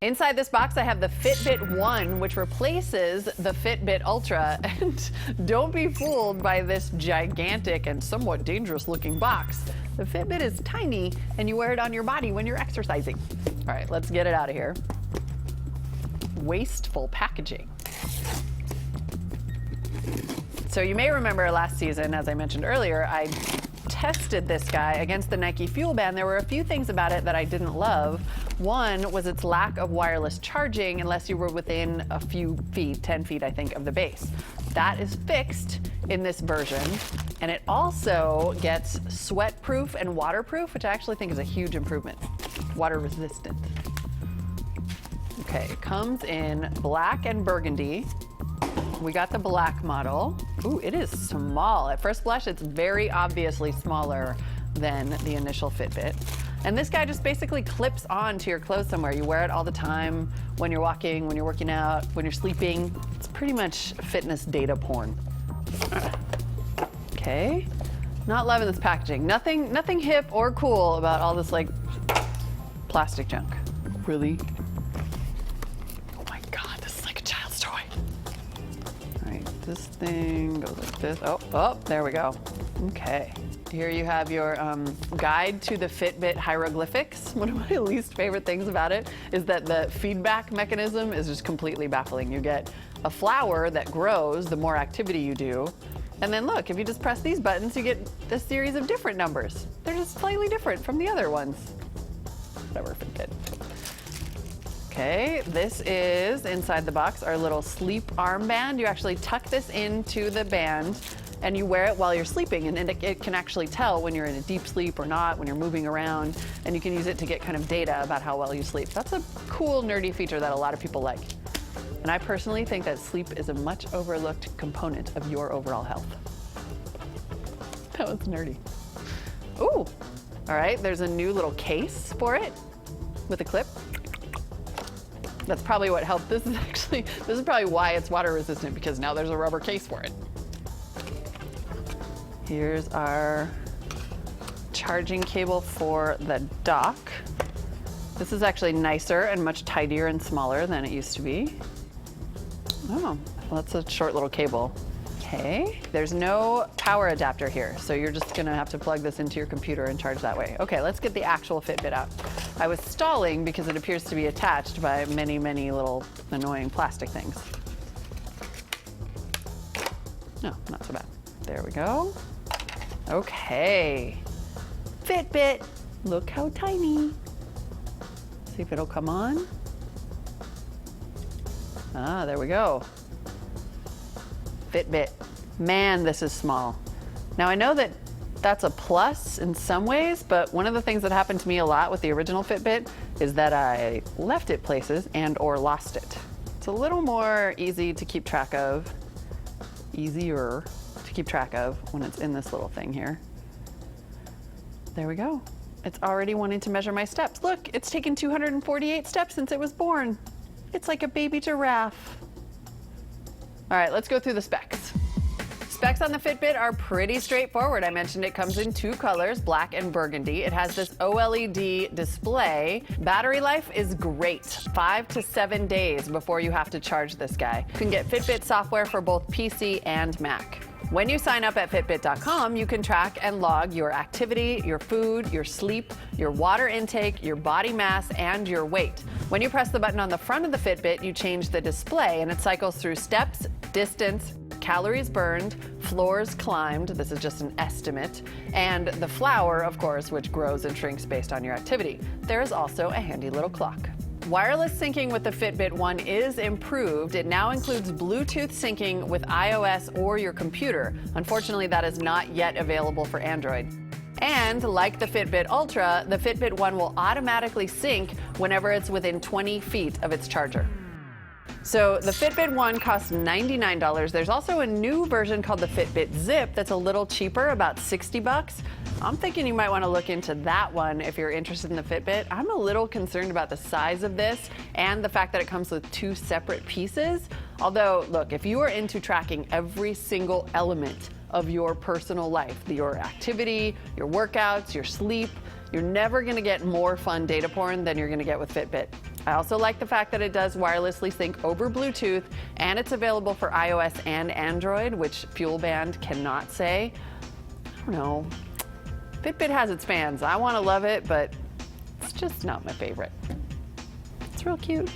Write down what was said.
Inside this box, I have the Fitbit One, which replaces the Fitbit Ultra. And don't be fooled by this gigantic and somewhat dangerous looking box. The Fitbit is tiny, and you wear it on your body when you're exercising. All right, let's get it out of here. Wasteful packaging. So you may remember last season, as I mentioned earlier, I tested this guy against the Nike Fuel Band. There were a few things about it that I didn't love. One was its lack of wireless charging unless you were within a few feet, 10 feet, I think, of the base. That is fixed in this version. And it also gets sweat-proof and waterproof, which I actually think is a huge improvement. Water resistant. Okay, it comes in black and burgundy. We got the black model. Ooh, it is small. At first blush, it's very obviously smaller than the initial Fitbit. And this guy just basically clips on to your clothes somewhere. You wear it all the time when you're walking, when you're working out, when you're sleeping. It's pretty much fitness data porn. Okay, not loving this packaging. Nothing hip or cool about all this like plastic junk. Really? Oh my God, this is like a child's toy. All right, this thing goes like this. Oh, there we go. Okay. Here you have your guide to the Fitbit hieroglyphics. One of my least favorite things about it is that the feedback mechanism is just completely baffling. You get a flower that grows the more activity you do. And then look, if you just press these buttons, you get a series of different numbers. They're just slightly different from the other ones. Whatever, Fitbit. Okay, this is, inside the box, our little sleep armband. You actually tuck this into the band and you wear it while you're sleeping, and it can actually tell when you're in a deep sleep or not, when you're moving around, and you can use it to get kind of data about how well you sleep. That's a cool, nerdy feature that a lot of people like. And I personally think that sleep is a much overlooked component of your overall health. That was nerdy. Ooh, all right, there's a new little case for it with a clip. That's probably what helped. This is probably why it's water resistant, because now there's a rubber case for it. Here's our charging cable for the dock. This is actually nicer and much tidier and smaller than it used to be. Oh, well, that's a short little cable. Okay, there's no power adapter here, so you're just gonna have to plug this into your computer and charge that way. Okay, let's get the actual Fitbit out. I was stalling because it appears to be attached by many, many little annoying plastic things. No, not so bad. There we go. Okay, Fitbit, look how tiny. See if it'll come on. Ah, there we go. Fitbit. Man, this is small. Now I know that that's a plus in some ways, but one of the things that happened to me a lot with the original Fitbit is that I left it places and or lost it. It's a little more easy to keep track of, easier to keep track of when it's in this little thing here. There we go. It's already wanting to measure my steps. Look, it's taken 248 steps since it was born. It's like a baby giraffe. All right, let's go through the specs. Specs on the Fitbit are pretty straightforward. I mentioned it comes in two colors, black and burgundy. It has this OLED display. Battery life is great, 5 to 7 days before you have to charge this guy. You can get Fitbit software for both PC and Mac. When you sign up at Fitbit.com, you can track and log your activity, your food, your sleep, your water intake, your body mass, and your weight. When you press the button on the front of the Fitbit, you change the display, and it cycles through steps, distance, calories burned, floors climbed, this is just an estimate, and the flower, of course, which grows and shrinks based on your activity. There is also a handy little clock. Wireless syncing with the Fitbit One is improved. It now includes Bluetooth syncing with iOS or your computer. Unfortunately, that is not yet available for Android. And like the Fitbit Ultra, the Fitbit One will automatically sync whenever it's within 20 feet of its charger. So the Fitbit One costs $99. There's also a new version called the Fitbit Zip that's a little cheaper, about 60 bucks. I'm thinking you might want to look into that one if you're interested in the Fitbit. I'm a little concerned about the size of this and the fact that it comes with two separate pieces. Although, look, if you are into tracking every single element of your personal life, your activity, your workouts, your sleep, you're never going to get more fun data porn than you're going to get with Fitbit. I also like the fact that it does wirelessly sync over Bluetooth, and it's available for iOS and Android, which Fuel Band cannot say. I don't know. Fitbit has its fans. I want to love it, but it's just not my favorite. It's real cute.